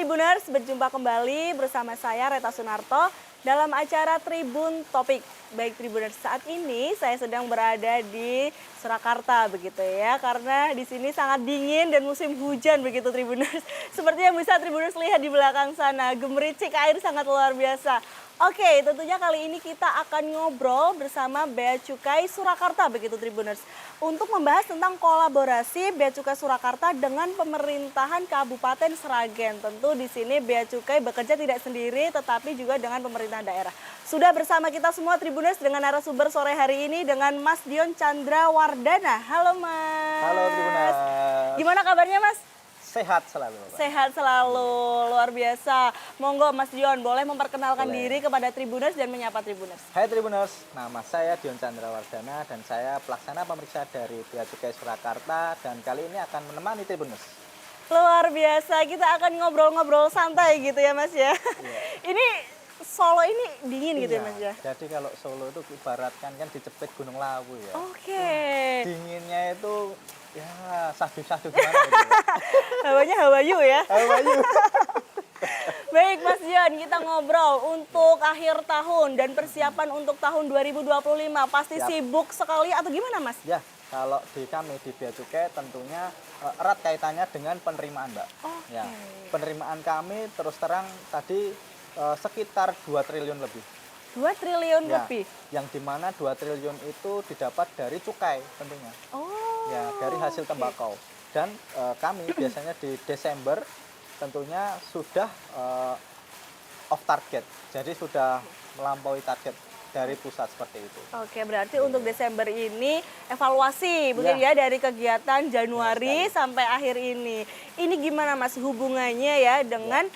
Tribuners, berjumpa kembali bersama saya Reta Sunarto dalam acara Tribun Topik. Baik Tribuners, saat ini saya sedang berada di Surakarta begitu ya, karena di sini sangat dingin dan musim hujan begitu Tribuners. Seperti yang bisa Tribuners lihat di belakang sana, gemericik air sangat luar biasa. Oke, tentunya kali ini kita akan ngobrol bersama Bea Cukai Surakarta begitu Tribuners. Untuk membahas tentang kolaborasi Bea Cukai Surakarta dengan pemerintahan Kabupaten Sragen. Tentu di sini Bea Cukai bekerja tidak sendiri tetapi juga dengan pemerintah daerah. Sudah bersama kita semua Tribuners dengan narasumber sore hari ini dengan Mas Dion Chandra Wardana. Halo Mas. Halo Tribuners. Gimana kabarnya Mas? Sehat selalu, Pak. Sehat selalu, luar biasa. Monggo Mas Dion, boleh memperkenalkan diri kepada Tribuners dan menyapa Tribuners. Hai Tribuners, nama saya Dion Chandra Wardana dan saya pelaksana pemeriksa dari Bea Cukai Surakarta dan kali ini akan menemani Tribuners. Luar biasa, kita akan ngobrol-ngobrol santai gitu ya Mas ya. Ini Solo ini dingin gitu ya Mas ya? Jadi kalau Solo itu ibaratkan kan dicepit Gunung Lawu ya. Oke. Dinginnya itu ya sahdu-sahdu gimana gitu. Hawanya hawayu ya. Hawayu. Baik Mas Dion, kita ngobrol untuk akhir tahun dan persiapan untuk tahun 2025. Pasti sibuk sekali atau gimana Mas? Ya, kalau di kami di Bea Cukai tentunya erat kaitannya dengan penerimaan, Mbak. Ya, penerimaan kami terus terang tadi sekitar 2 triliun lebih. 2 triliun Ya, lebih? yang dimana 2 triliun itu didapat dari cukai tentunya. Ya, dari hasil tembakau. Dan kami biasanya di Desember tentunya sudah off target. Jadi sudah melampaui target dari pusat seperti itu. Oke, berarti untuk Desember ini evaluasi mungkin ya dari kegiatan Januari sampai akhir ini. Ini gimana Mas hubungannya ya dengan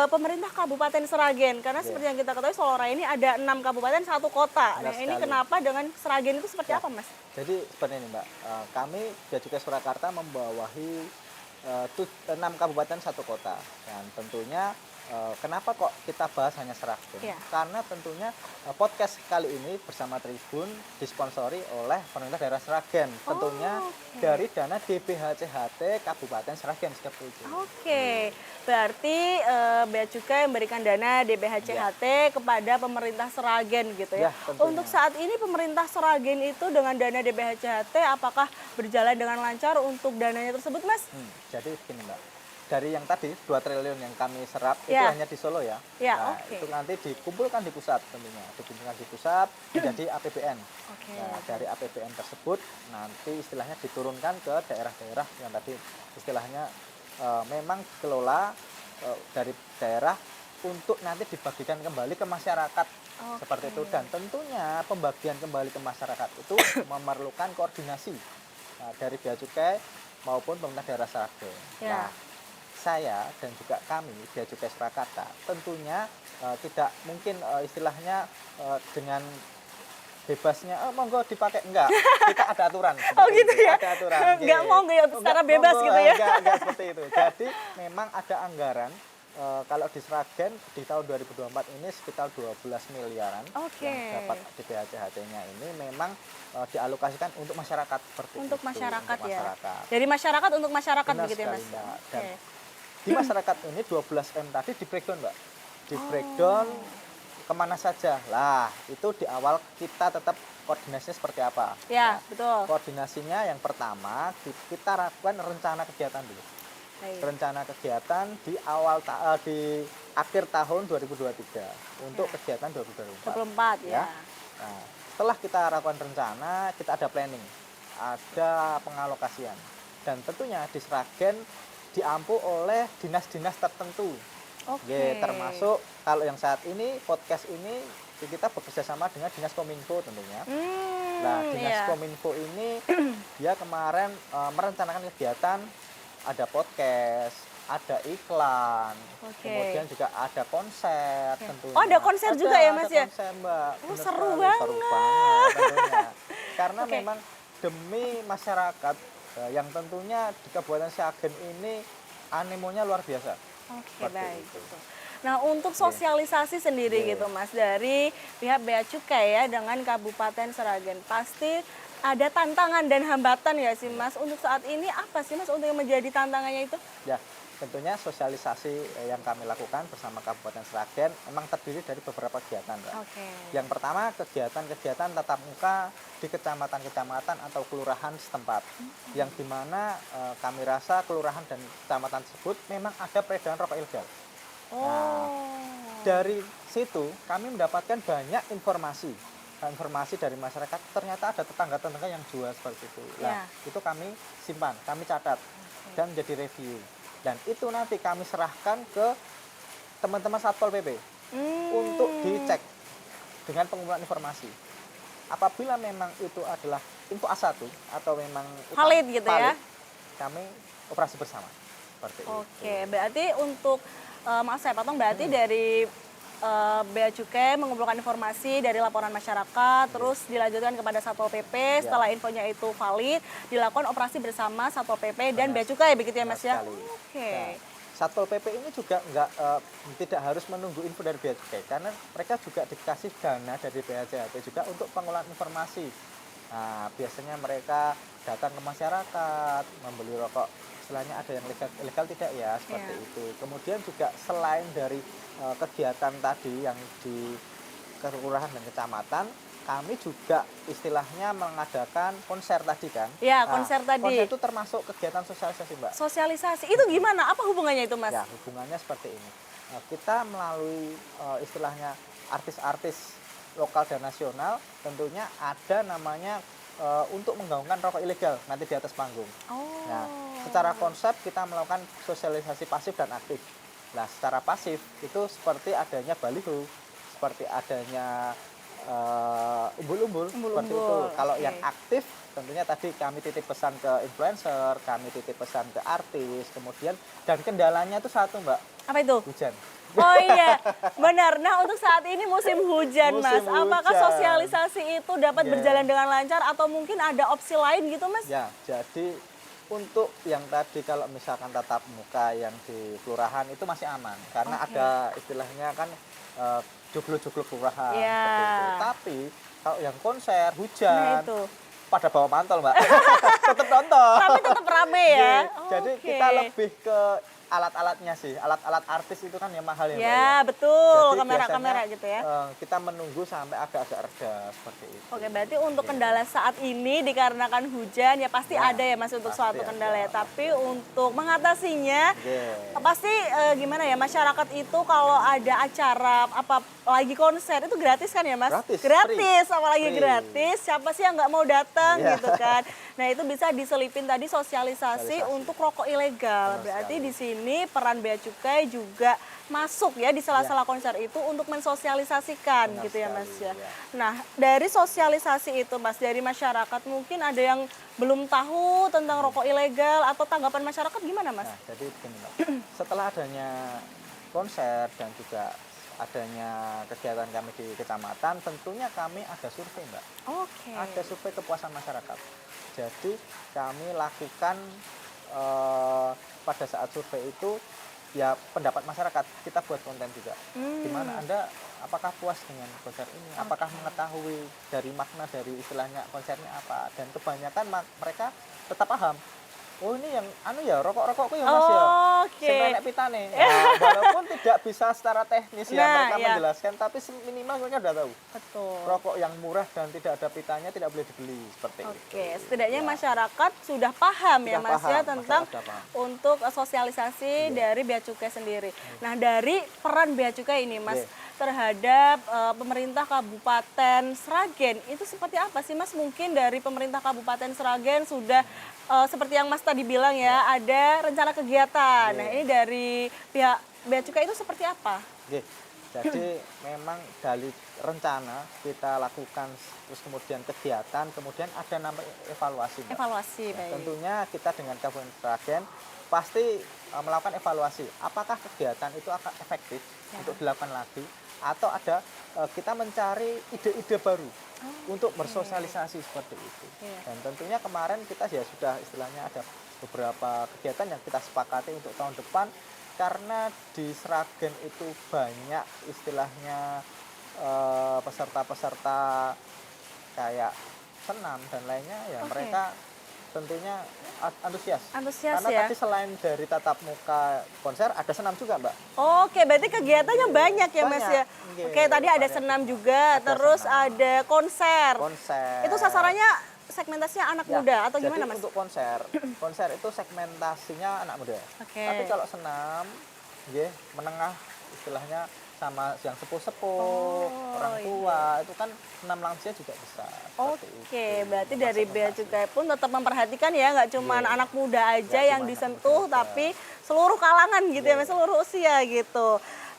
pemerintah Kabupaten Sragen? Karena seperti yang kita ketahui Solo Raya ini ada 6 kabupaten, 1 kota. Nah, ini kenapa dengan Sragen itu seperti apa Mas? Jadi seperti ini Mbak, kami Bea Cukai Surakarta membawahi 6 kabupaten 1 kota. Dan tentunya kenapa kok kita bahas hanya Sragen? Karena tentunya podcast kali ini bersama Tribun disponsori oleh pemerintah daerah Sragen. Tentunya dari dana DBHCHT Kabupaten Sragen seperti itu. Oke, berarti Bea Cukai memberikan dana DBHCHT kepada pemerintah Sragen gitu ya. Untuk saat ini pemerintah Sragen itu dengan dana DBHCHT apakah berjalan dengan lancar untuk dananya tersebut Mas? Jadi begini Mbak, dari yang tadi 2 triliun yang kami serap itu hanya di Solo ya. Nah, itu nanti dikumpulkan di pusat tentunya, dikumpulkan di pusat menjadi APBN. Nah, dari APBN tersebut nanti istilahnya diturunkan ke daerah-daerah yang tadi istilahnya memang dikelola dari daerah untuk nanti dibagikan kembali ke masyarakat seperti itu. Dan tentunya pembagian kembali ke masyarakat itu memerlukan koordinasi dari Bea Cukai maupun pemerintah daerah Sragen. Nah, saya dan juga kami Bea Cukai Surakarta tentunya tidak mungkin istilahnya dengan bebasnya monggo dipakai, enggak, kita ada aturan gitu ya, ada aturan enggak mau secara bebas monggo, gitu ya, enggak seperti itu. Jadi memang ada anggaran kalau di Sragen di tahun 2024 ini sekitar 12 miliaran yang dapat di BHCHT-nya ini memang dialokasikan untuk masyarakat seperti untuk itu. Masyarakat untuk ya. masyarakat. Dari masyarakat untuk masyarakat Benar begitu ya Mas. Dan di masyarakat ini 12M tadi di breakdown Mbak. Di breakdown kemana saja. Lah, itu di awal kita tetap koordinasinya seperti apa. Ya, betul. Koordinasinya yang pertama kita lakukan rencana kegiatan dulu. Rencana kegiatan di di akhir tahun 2023 untuk kegiatan 2024 ya. Nah, setelah kita lakukan rencana, kita ada planning, ada pengalokasian, dan tentunya di Sragen diampu oleh dinas-dinas tertentu. Termasuk kalau yang saat ini podcast ini kita bekerja sama dengan Dinas Kominfo tentunya. Nah, Dinas Kominfo ini dia kemarin merencanakan kegiatan, ada podcast, ada iklan, kemudian juga ada konser tentunya. Oh, ada konser juga ya Mas ya? Ada konser Mbak. Seru banget. Seru banget tentunya. Karena memang demi masyarakat yang tentunya di Kabupaten Sragen ini animonya luar biasa. Baik. Nah, untuk sosialisasi sendiri gitu Mas, dari pihak Bea Cukai ya dengan Kabupaten Sragen, pasti ada tantangan dan hambatan ya sih Mas. Untuk saat ini apa sih Mas untuk yang menjadi tantangannya itu? Ya, tentunya sosialisasi yang kami lakukan bersama Kabupaten Sragen memang terdiri dari beberapa kegiatan, Mbak. Yang pertama kegiatan-kegiatan tatap muka di kecamatan-kecamatan atau kelurahan setempat, yang dimana kami rasa kelurahan dan kecamatan tersebut memang ada peredaran rokok ilegal. Nah, dari situ kami mendapatkan banyak informasi dari masyarakat, ternyata ada tetangga-tetangga yang jual seperti itu. Nah, itu kami simpan, kami catat dan menjadi review. Dan itu nanti kami serahkan ke teman-teman Satpol PP untuk dicek dengan pengumpulan informasi. Apabila memang itu adalah info A1 atau memang valid gitu ya, kami operasi bersama. Seperti itu. Berarti untuk maaf saya potong, berarti dari Bea Cukai mengumpulkan informasi dari laporan masyarakat, terus dilanjutkan kepada Satpol PP. Setelah infonya itu valid, dilakukan operasi bersama Satpol PP dan Bea Cukai, begitu ya Mas ya? Nah, Satpol PP ini juga tidak harus menunggu info dari Bea Cukai, karena mereka juga dikasih dana dari BACHP juga untuk pengolahan informasi. Nah, biasanya mereka datang ke masyarakat, membeli rokok, istilahnya ada yang legal tidak ya, seperti itu. Kemudian juga selain dari kegiatan tadi yang di kelurahan dan kecamatan, kami juga istilahnya mengadakan konser tadi kan. Ya, konser tadi. Konser itu termasuk kegiatan sosialisasi, Mbak. Sosialisasi, itu gimana? Apa hubungannya itu, Mas? Ya, hubungannya seperti ini. Kita melalui istilahnya artis-artis lokal dan nasional, tentunya ada namanya untuk menggaungkan rokok ilegal nanti di atas panggung. Nah, secara konsep kita melakukan sosialisasi pasif dan aktif. Nah, secara pasif itu seperti adanya baliho, seperti adanya umbul-umbul, seperti itu. Kalau yang aktif tentunya tadi kami titip pesan ke influencer, kami titip pesan ke artis, kemudian dan kendalanya itu satu, Mbak. Apa itu? Hujan. Oh iya, benar. Nah, untuk saat ini musim hujan, Mas. Apakah sosialisasi itu dapat berjalan dengan lancar atau mungkin ada opsi lain gitu, Mas? Ya, jadi untuk yang tadi kalau misalkan tatap muka yang di kelurahan itu masih aman karena ada istilahnya kan joglo-joglo kelurahan seperti itu. Tapi kalau yang konser hujan pada bawa mantel, Mbak. Tetap nonton. Tapi tetap rame ya. Jadi kita lebih ke alat-alatnya sih, alat-alat artis itu kan yang mahal ya, Mbak. Ya, betul, kamera-kamera gitu ya. Kita menunggu sampai agak-agak reda seperti itu. Oke, berarti untuk kendala saat ini dikarenakan hujan ya pasti ada ya Mas untuk suatu kendala ya. Tapi untuk mengatasinya pasti gimana ya, masyarakat itu kalau ada acara apa lagi konser itu gratis kan ya Mas? Gratis, apalagi gratis. Siapa sih yang nggak mau datang gitu kan? Nah, itu bisa diselipin tadi sosialisasi untuk rokok ilegal. Berarti di sini peran Bea Cukai juga masuk ya di sela-sela konser itu untuk mensosialisasikan gitu ya Mas ya. Nah, dari sosialisasi itu Mas, dari masyarakat mungkin ada yang belum tahu tentang rokok ilegal atau tanggapan masyarakat gimana Mas? Nah, jadi begini Mbak, setelah adanya konser dan juga adanya kegiatan kami di kecamatan, tentunya kami ada survei Mbak. Ada survei kepuasan masyarakat. Jadi kami lakukan pada saat survei itu ya pendapat masyarakat, kita buat konten juga. Gimana Anda, apakah puas dengan konser ini? Apakah mengetahui dari makna dari istilahnya konsernya apa? Dan kebanyakan mereka tetap paham. Oh, ini yang rokok-rokokku ya Mas ya. Sing enek pitane. Nah, walaupun tidak bisa secara teknis ya mereka menjelaskan, tapi minimal mereka sudah tahu. Betul. Rokok yang murah dan tidak ada pitanya tidak boleh dibeli seperti itu. Setidaknya masyarakat sudah paham ya Mas ya tentang untuk sosialisasi dari Bea Cukai sendiri. Nah, dari peran Bea Cukai ini Mas terhadap pemerintah Kabupaten Sragen itu seperti apa sih Mas? Mungkin dari pemerintah Kabupaten Sragen sudah seperti yang Mas tadi bilang ya, ada rencana kegiatan. Nah, ini dari pihak Bea Cukai itu seperti apa? Jadi memang dari rencana kita lakukan, terus kemudian kegiatan, kemudian ada namanya evaluasi. Evaluasi, baik. Tentunya kita dengan Kabupaten Sragen pasti melakukan evaluasi. Apakah kegiatan itu akan efektif untuk dilakukan lagi, atau ada kita mencari ide-ide baru untuk bersosialisasi seperti itu. Dan tentunya kemarin kita ya sudah istilahnya ada beberapa kegiatan yang kita sepakati untuk tahun depan, karena di Sragen itu banyak istilahnya peserta-peserta kayak senam dan lainnya ya, mereka tentunya antusias. Antusias Karena ya. tadi selain dari tatap muka konser, ada senam juga, Mbak. Oke, berarti kegiatannya banyak ya Mas ya. Banyak. Oke, tadi ada senam juga, Ada terus senam. ada konser. Konser. Itu sasarannya segmentasinya anak Ya, muda atau jadi gimana Mas? untuk konser, konser itu segmentasinya anak muda. Oke. Tapi kalau senam, nggih, menengah istilahnya sama yang sepuh-sepuh, orang tua, itu kan senam lansia juga bisa. Seperti Oke, itu. berarti Memang dari Bea segmentasi. Cukai pun tetap memperhatikan ya, nggak cuma Iya. anak muda aja Nggak yang cuma anak disentuh, muda aja. tapi seluruh kalangan gitu ya, Iya. Mas, seluruh usia gitu.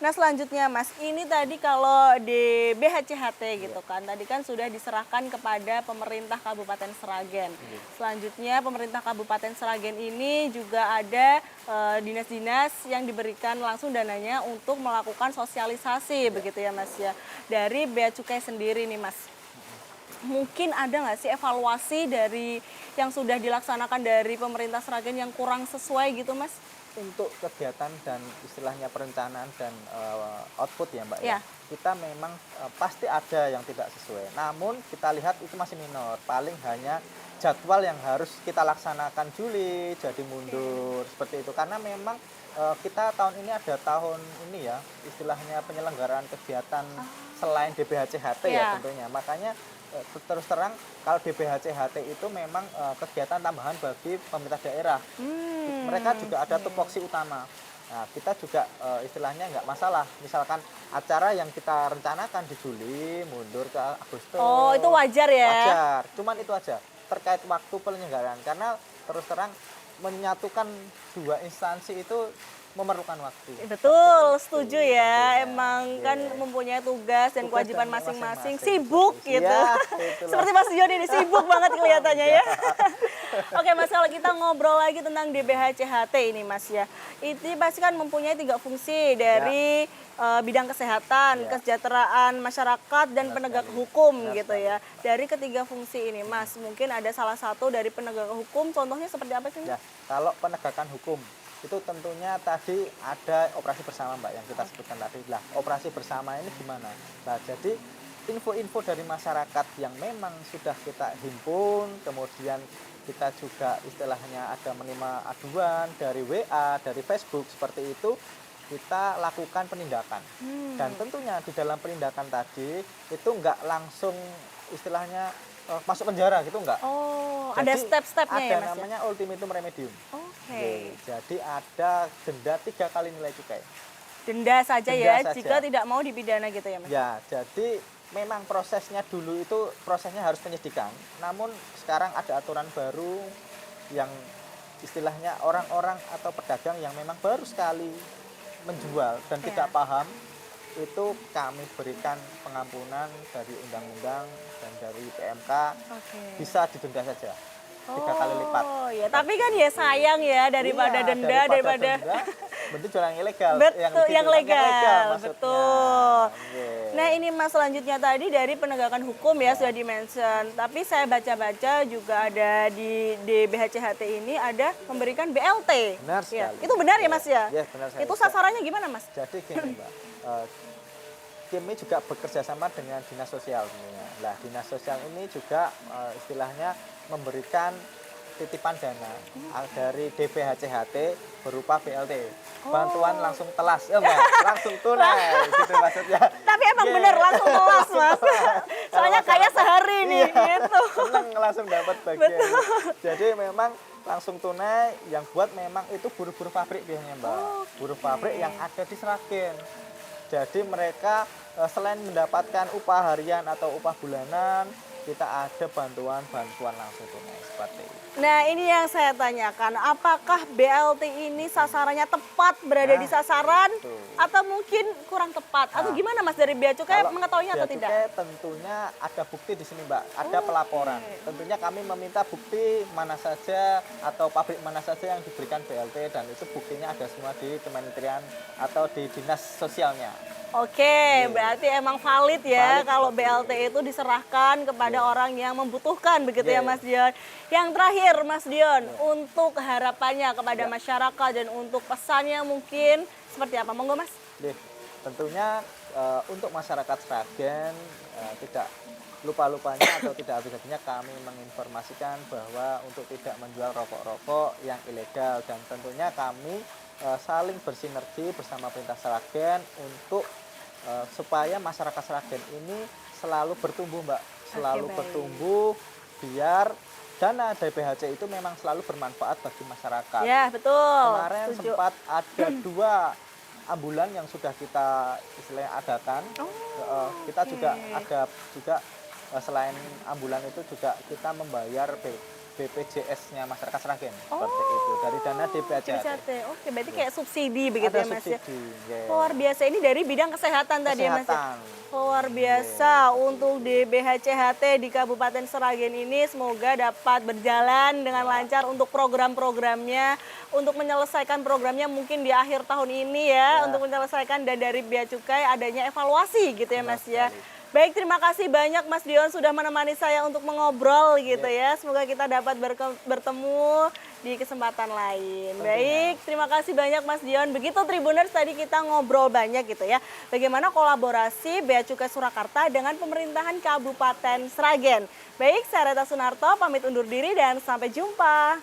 Nah selanjutnya Mas, ini tadi kalau di BHCHT gitu kan, tadi kan sudah diserahkan kepada pemerintah Kabupaten Sragen. Selanjutnya pemerintah Kabupaten Sragen ini juga ada dinas-dinas yang diberikan langsung dananya untuk melakukan sosialisasi begitu ya Mas ya. Dari Bea Cukai sendiri nih Mas. Mungkin ada nggak sih evaluasi dari yang sudah dilaksanakan dari pemerintah Sragen yang kurang sesuai gitu Mas? Untuk kegiatan dan istilahnya perencanaan dan output ya Mbak Ya. kita memang pasti ada yang tidak sesuai. Namun kita lihat itu masih minor. Paling hanya jadwal yang harus kita laksanakan Juli jadi mundur seperti itu. Karena memang kita tahun ini ada tahun ini ya istilahnya penyelenggaraan kegiatan selain DBHCHT ya tentunya. Makanya terus terang kalau DBHCHT itu memang kegiatan tambahan bagi pemerintah daerah. Mereka juga ada tupoksi utama. Nah, kita juga istilahnya nggak masalah. Misalkan acara yang kita rencanakan di Juli mundur ke Agustus. Oh, itu wajar ya? Wajar. Cuman itu aja terkait waktu penyelenggaraan. Karena terus terang menyatukan dua instansi itu memerlukan waktu. Betul, setuju ya. tentunya. Emang kan mempunyai tugas dan Tugas kewajiban dan masing-masing. masing-masing, Sibuk seperti itu. gitu. Ya, itulah. Seperti Mas Dion ini sibuk banget kelihatannya ya. Oke Mas, kalau kita ngobrol lagi tentang DBHCHT ini Mas ya. Itu pasti kan mempunyai 3 fungsi dari bidang kesehatan, Ya. kesejahteraan masyarakat dan Benar penegak sekali. hukum Benar gitu ya. Dari ketiga fungsi ini Mas, mungkin ada salah satu dari penegak hukum, contohnya seperti apa sih Mas? Ya, kalau penegakan hukum itu tentunya tadi ada operasi bersama Mbak yang kita sebutkan tadi. Lah, operasi bersama ini gimana? Nah, jadi info-info dari masyarakat yang memang sudah kita himpun, kemudian kita juga istilahnya ada menerima aduan dari WA, dari Facebook seperti itu, kita lakukan penindakan. Dan tentunya di dalam penindakan tadi itu enggak langsung istilahnya masuk penjara gitu enggak. Oh, Jadi, ada step-stepnya ya ada Mas ya? namanya ultimatum remedium. Oke. Jadi ada denda 3 kali nilai cukai. Denda saja Denda ya, saja. jika tidak mau dipidana gitu ya Mas? Ya, jadi memang prosesnya dulu itu prosesnya harus penyidikan. Namun sekarang ada aturan baru yang istilahnya orang-orang atau pedagang yang memang baru sekali menjual dan tidak paham itu kami berikan pengampunan dari undang-undang dan dari PMK bisa didenda saja 3 kali lipat. Oh ya, tapi kan ya sayang ya daripada Iya, denda daripada bentuk jualan ilegal. betul yang legal, maksudnya. betul. Nggih. Nah ini Mas selanjutnya tadi dari penegakan hukum ya sudah di-mention. Tapi saya baca-baca juga ada di BHCHT ini ada memberikan BLT. Benar Ya, sekali. itu benar ya Mas ya? Iya, benar sekali. Itu sasarannya gimana Mas? Jadi gini Mbak, kami juga bekerja sama dengan dinas sosial tentunya. Nah, dinas sosial ini juga istilahnya memberikan titipan dana dari DBHCHT berupa BLT. Bantuan langsung telas, enggak, langsung tunai gitu maksudnya. Tapi emang bener langsung telas Mas. Soalnya kayak sehari nih gitu. Seneng langsung dapat bagian. Jadi memang langsung tunai yang buat memang itu buruh-buruh pabrik biasanya Mbak. Buruh pabrik yang ada di Sragen. Jadi mereka selain mendapatkan upah harian atau upah bulanan, kita ada bantuan langsung tunai seperti itu. Nah ini yang saya tanyakan, apakah BLT ini sasarannya tepat berada di sasaran betul. atau mungkin kurang tepat? Atau gimana Mas dari Bea Cukai Kalau mengetahuinya atau Bea tidak? Cukai tentunya ada bukti di sini Mbak, ada pelaporan. Tentunya kami meminta bukti mana saja atau pabrik mana saja yang diberikan BLT dan itu buktinya ada semua di kementerian atau di dinas sosialnya. Oke, berarti emang valid ya Valid kalau seperti BLT itu diserahkan kepada orang yang membutuhkan begitu ya Mas Dion. Yang terakhir Mas Dion, untuk harapannya kepada masyarakat dan untuk pesannya mungkin seperti apa? Monggo Mas. Tentunya untuk masyarakat Sragen tidak lupa-lupanya atau tidak habis-habisnya kami menginformasikan bahwa untuk tidak menjual rokok-rokok yang ilegal, dan tentunya kami saling bersinergi bersama pemerintah Sragen untuk supaya masyarakat Sragen ini selalu bertumbuh, Mbak, selalu bertumbuh, biar dana dari BHC itu memang selalu bermanfaat bagi masyarakat. Ya, betul. Kemarin sempat ada 2 ambulan yang sudah kita istilahnya adakan. Kita juga ada juga selain ambulan itu juga kita membayar BPJS-nya masyarakat Sragen seperti itu dari dana DPJHT. Oke, berarti kayak subsidi begitu Ada ya Mas subsidi, ya. Luar biasa, ini dari bidang kesehatan tadi ya Mas ya. Luar biasa untuk di BHCHT di Kabupaten Sragen ini semoga dapat berjalan dengan lancar untuk program-programnya, untuk menyelesaikan programnya mungkin di akhir tahun ini ya, untuk menyelesaikan, dan dari Bea Cukai adanya evaluasi gitu ya Mas ya. Baik, terima kasih banyak Mas Dion sudah menemani saya untuk mengobrol gitu ya. Semoga kita dapat bertemu di kesempatan lain. Baik, terima kasih banyak Mas Dion. Begitu Tribuners, tadi kita ngobrol banyak gitu ya. Bagaimana kolaborasi Bea Cukai Surakarta dengan pemerintahan Kabupaten Sragen. Baik, saya Reta Sunarto pamit undur diri dan sampai jumpa.